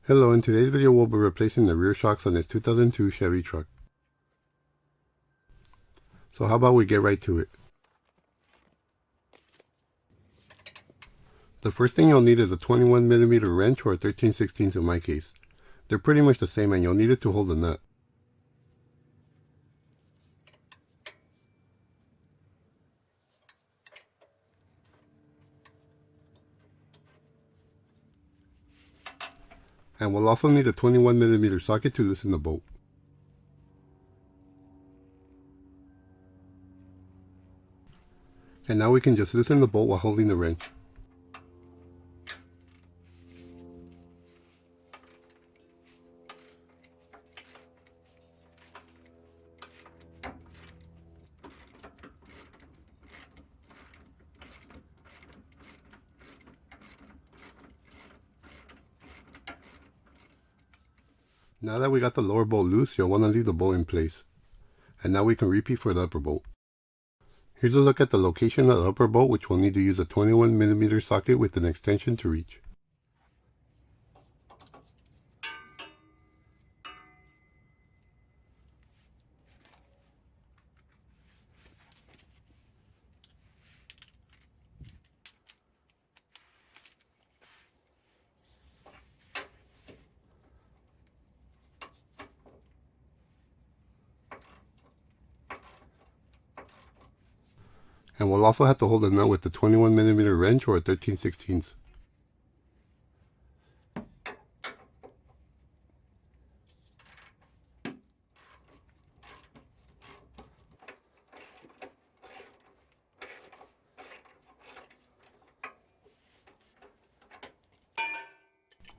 Hello, in today's video we'll be replacing the rear shocks on this 2002 Chevy truck. So how about we get right to it. The first thing you'll need is a 21mm wrench or a 13/16 in my case. They're pretty much the same and you'll need it to hold the nut. And we'll also need a 21mm socket to loosen the bolt. And now we can just loosen the bolt while holding the wrench. Now that we got the lower bolt loose, you'll want to leave the bolt in place. And now we can repeat for the upper bolt. Here's a look at the location of the upper bolt, which we'll need to use a 21mm socket with an extension to reach. And we'll also have to hold the nut with the 21mm wrench or a 13/16.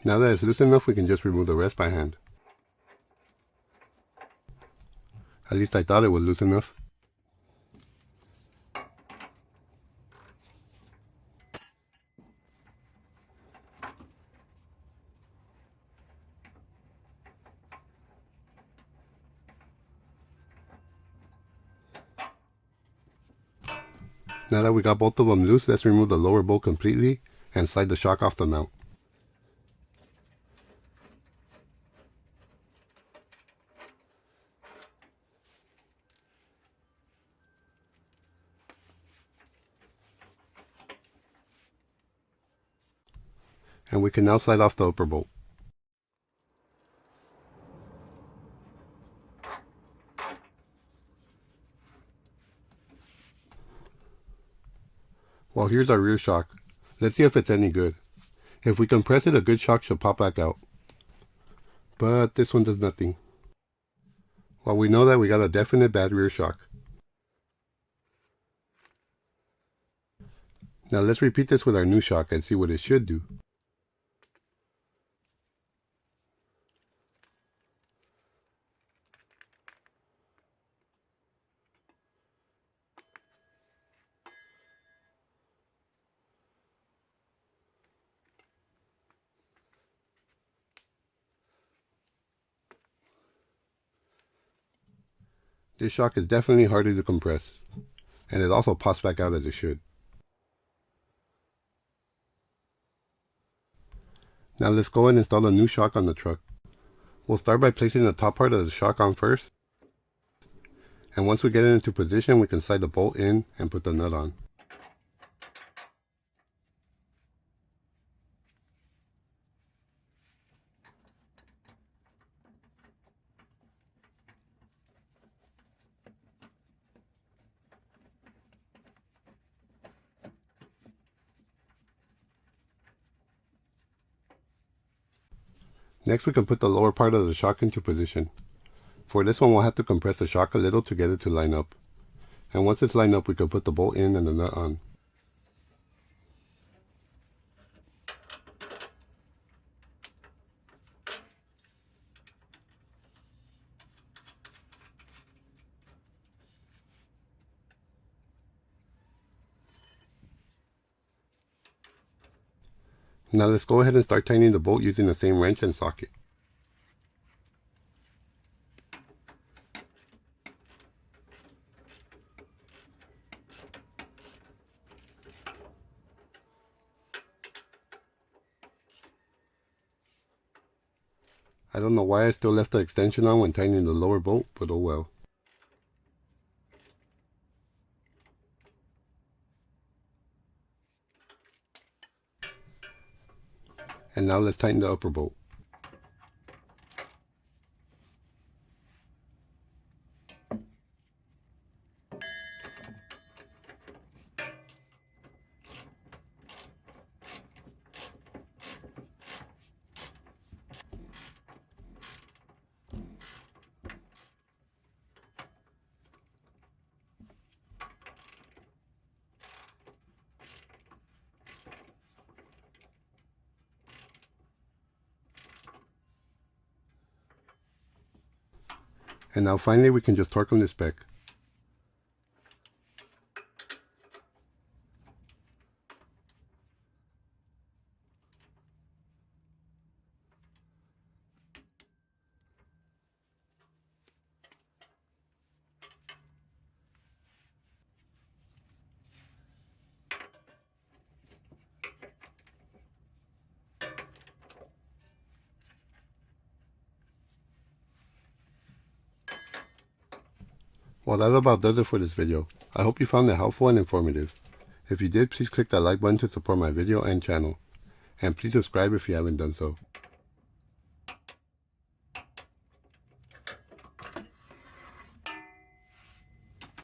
Now that it's loose enough, we can just remove the rest by hand. At least I thought it was loose enough. Now that we got both of them loose, let's remove the lower bolt completely and slide the shock off the mount. And we can now slide off the upper bolt. Well, here's our rear shock. Let's see if it's any good. If we compress it, a good shock should pop back out. But this one does nothing. Well, we know that we got a definite bad rear shock. Now let's repeat this with our new shock and see what it should do. This shock is definitely harder to compress, and it also pops back out as it should. Now let's go and install a new shock on the truck. We'll start by placing the top part of the shock on first, and once we get it into position, we can slide the bolt in and put the nut on. Next, we can put the lower part of the shock into position. For this one, we'll have to compress the shock a little to get it to line up. And once it's lined up, we can put the bolt in and the nut on. Now let's go ahead and start tightening the bolt using the same wrench and socket. I don't know why I still left the extension on when tightening the lower bolt, but oh well. And now let's tighten the upper bolt. And now finally we can just torque them to spec. Well, that about does it for this video. I hope you found it helpful and informative. If you did, please click that like button to support my video and channel. And please subscribe if you haven't done so.